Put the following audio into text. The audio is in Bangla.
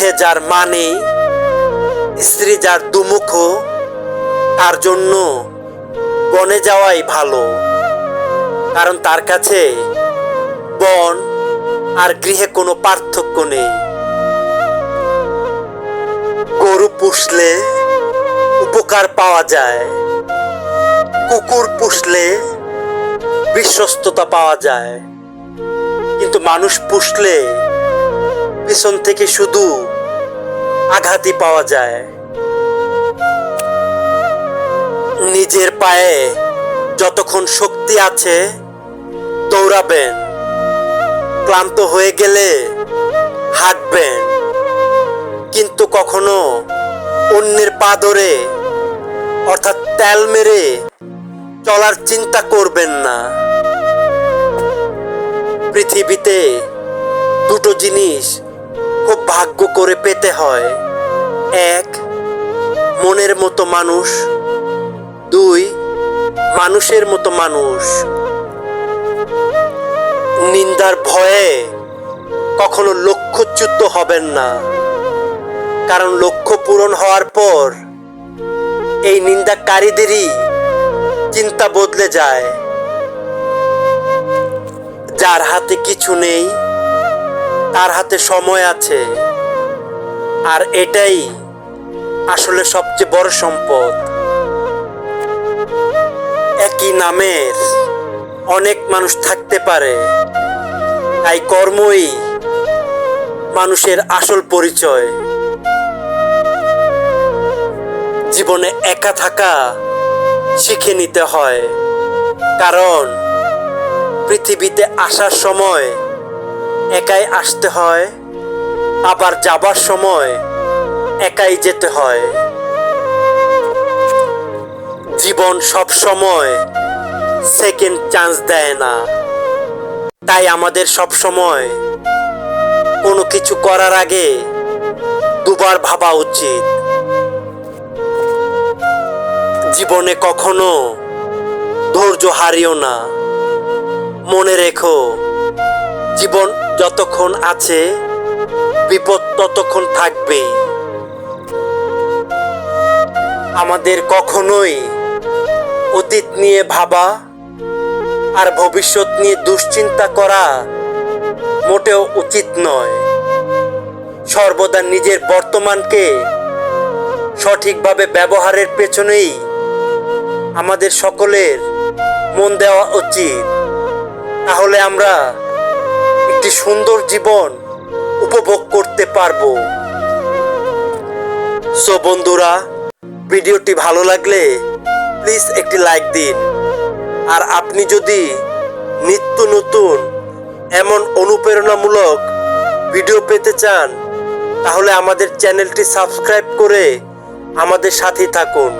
ছেলে যার মানে, স্ত্রী যার দুমুখ, তার জন্য বনে যাওয়াই ভালো। কারণ তার কাছে বন আর গৃহে কোনো পার্থক্য নেই। গরু পুষলে উপকার পাওয়া যায়, কুকুর পুষলে বিশ্বস্ততা পাওয়া যায়, কিন্তু মানুষ পুষলে পিছন থেকে শুধু আঘাতই পাওয়া যায়। নিজের পায়ে যতক্ষণ শক্তি আছে দৌড়াবেন, ক্লান্ত হয়ে গেলে হাঁটবেন, কিন্তু কখনো অন্যের পা ধরে অর্থাৎ তেল মেরে চলার চিন্তা করবেন না। পৃথিবীতে দুটো জিনিস খুব ভাগ্য করে পেতে হয়, এক মনের মতো মানুষ, দুই মানুষের মতো মানুষ। নিন্দার ভয়ে কখনো লক্ষ্যচ্যুত হবেন না, কারণ লক্ষ্য পূরণ হওয়ার পর এই নিন্দাকারীদেরই চিন্তা বদলে যায়। যার হাতে কিছু নেই তার হাতে সময় আছে, আর এটাই আসলে সবচেয়ে বড় সম্পদ। একই নামের অনেক মানুষ থাকতে পারে, তাই কর্মই মানুষের আসল পরিচয়। জীবনে একা থাকা শিখে নিতে হয়, কারণ পৃথিবীতে আসার সময় একাই আসতে হয়, আবার যাবার সময় একাই যেতে হয়। জীবন সব সময় সেকেন্ড চান্স দেয় না, তাই আমাদের সব সময় কোনো কিছু করার আগে দুবার ভাবা উচিত। জীবনে কখনো ধৈর্য হারিও না, মনে রেখো জীবন যতক্ষণ আছে বিপদ ততক্ষণ থাকবেই। আমাদের কখনোই অতীত নিয়ে ভাবা আর ভবিষ্যৎ নিয়ে দুশ্চিন্তা করা মোটেও উচিত নয়। সর্বদা নিজের বর্তমানকে সঠিকভাবে ব্যবহারের পেছনেই আমাদের সকলের মন দেওয়া উচিত, তাহলে আমরা একটি সুন্দর জীবন উপভোগ করতে পারবো। সো বন্ধুরা, ভিডিওটি ভালো লাগলে প্লিজ একটি লাইক দিন, আর আপনি যদি নিত্য নতুন এমন অনুপ্রেরণামূলক ভিডিও পেতে চান তাহলে আমাদের চ্যানেলটি সাবস্ক্রাইব করে আমাদের সাথেই থাকুন।